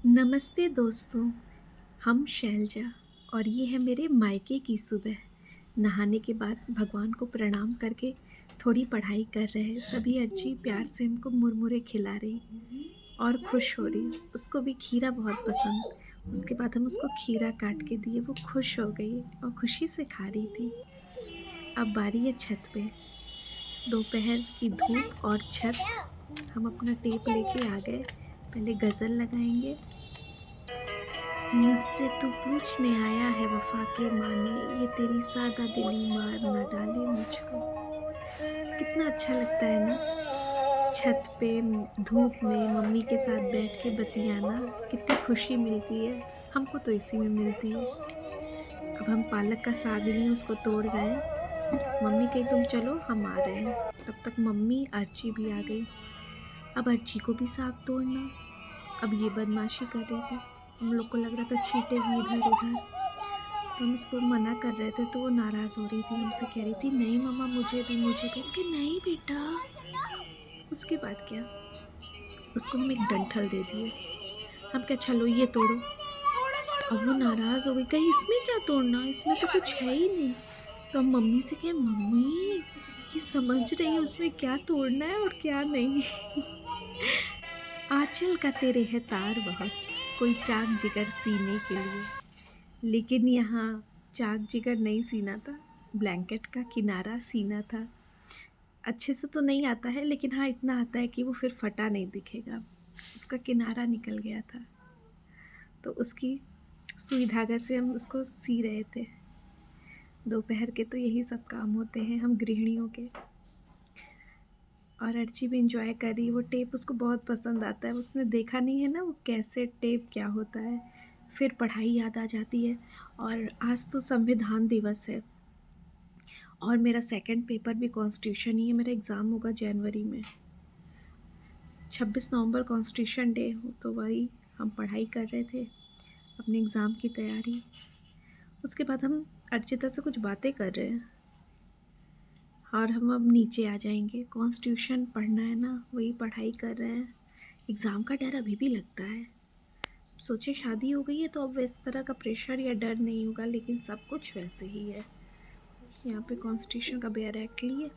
नमस्ते दोस्तों, हम शैलजा और ये है मेरे मायके की सुबह। नहाने के बाद भगवान को प्रणाम करके थोड़ी पढ़ाई कर रहे हैं, तभी अर्ची प्यार से हमको मुरमुरे खिला रही और खुश हो रही। उसको भी खीरा बहुत पसंद। उसके बाद हम उसको खीरा काट के दिए, वो खुश हो गई और खुशी से खा रही थी। अब बारी है छत पे। दोपहर की धूप और छत। हम अपना टेप लेके आ गए। पहले गज़ल लगाएंगे। मुझसे तू पूछने आया है वफा के माने, ये तेरी सादा दिली मार न डाले मुझको। कितना अच्छा लगता है ना, छत पे धूप में मम्मी के साथ बैठ के बतियाना। कितनी खुशी मिलती है, हमको तो इसी में मिलती है। अब हम पालक का साग लिए, उसको तोड़ रहे हैं। मम्मी कही तुम चलो, हम आ रहे हैं। तब तक मम्मी अर्ची भी आ गई। अब अर्ची को भी साग तोड़ना। अब ये बदमाशी कर रही थी, हम लोग को लग रहा था छींटेगी इधर उधर। तो हम उसको मना कर रहे थे तो वो नाराज़ हो रही थी, हमसे कह रही थी नहीं मम्मा मुझे भी, मुझे भी। कि नहीं बेटा। उसके बाद क्या, उसको हम एक डंठल दे दिए। हम क्या, चलो ये तोड़ो। अब वो नाराज़ हो गई, कहीं इसमें क्या तोड़ना, इसमें तो कुछ है ही नहीं। तो हम मम्मी से कहे मम्मी ये समझ रही है उसमें क्या तोड़ना है और क्या नहीं। आंचल का तेरे है तार बहुत, कोई चाक जिगर सीने के लिए। लेकिन यहाँ चाक जिगर नहीं सीना था, ब्लैंकेट का किनारा सीना था। अच्छे से तो नहीं आता है, लेकिन हाँ इतना आता है कि वो फिर फटा नहीं दिखेगा। उसका किनारा निकल गया था, तो उसकी सुई धागा से हम उसको सी रहे थे। दोपहर के तो यही सब काम होते हैं हम गृहिणियों के। और अर्ची भी इंजॉय कर रही है, वो टेप उसको बहुत पसंद आता है। उसने देखा नहीं है ना वो कैसे टेप क्या होता है। फिर पढ़ाई याद आ जाती है। और आज तो संविधान दिवस है और मेरा सेकंड पेपर भी कॉन्स्टिट्यूशन ही है। मेरा एग्ज़ाम होगा जनवरी में। 26 नवंबर कॉन्स्टिट्यूशन डे हो, तो वही हम पढ़ाई कर रहे थे, अपने एग्ज़ाम की तैयारी। उसके बाद हम अर्चिता से कुछ बातें कर रहे हैं और हम अब नीचे आ जाएंगे। कॉन्स्टिट्यूशन पढ़ना है ना, वही पढ़ाई कर रहे हैं। एग्ज़ाम का डर अभी भी लगता है। सोचे शादी हो गई है तो अब इस तरह का प्रेशर या डर नहीं होगा, लेकिन सब कुछ वैसे ही है। यहाँ पे कॉन्स्टिट्यूशन का बैरक लिए।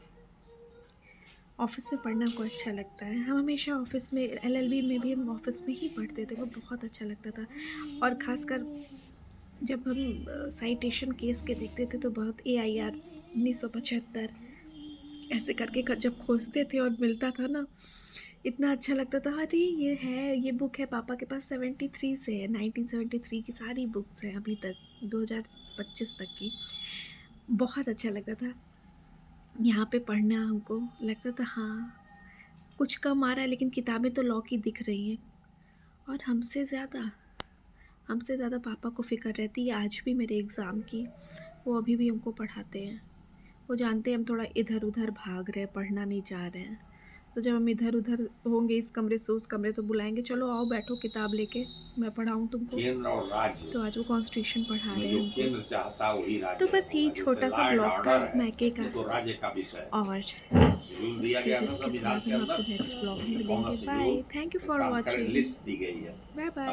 ऑफ़िस में पढ़ना हमको अच्छा लगता है। हम हमेशा ऑफ़िस में, एलएलबी में भी हम ऑफ़िस में ही पढ़ते थे, वो बहुत अच्छा लगता था। और ख़ासकर जब हम साइटेशन केस के देखते थे तो बहुत AIR 1975 ऐसे करके जब खोजते थे और मिलता था ना, इतना अच्छा लगता था। अरे ये है, ये बुक है पापा के पास, 73 से है, 1973 की सारी बुक्स हैं अभी तक, 2025 तक की। बहुत अच्छा लगता था यहाँ पे पढ़ना। हमको लगता था हाँ कुछ कम आ रहा है, लेकिन किताबें तो लॉ की दिख रही हैं। और हमसे ज़्यादा पापा को फ़िक्र रहती है आज भी मेरे एग्ज़ाम की। वो अभी भी हमको पढ़ाते हैं। वो जानते हैं हम थोड़ा इधर उधर भाग रहे हैं, पढ़ना नहीं चाह रहे हैं। तो जब हम इधर उधर होंगे, इस कमरे से उस कमरे, तो बुलाएंगे, चलो आओ बैठो किताब लेके, मैं पढ़ाऊँ तुमको। केंद्र और राज्य तो आज वो कॉन्स्टिट्यूशन पढ़ा में रहे हैं जो हमको। केंद्र चाहता है वही तो राज्य में बस यही होगा। जैसे छोटा सा लॉ एंड ब्लॉग था ऑर्डर है, मायके का। ये तो राज्य का विषय है। और शेड्यूल दिया फिर गया था इसके संविधान बाद के हम अंदर, आपको नेक्स्ट ब्लॉग में उसमें कौन सा मिलेंगे। बाय, शेड्यूल थैंक यू पे फॉर काम करे वॉचिंग। लिस्ट दी गई है। Bye bye.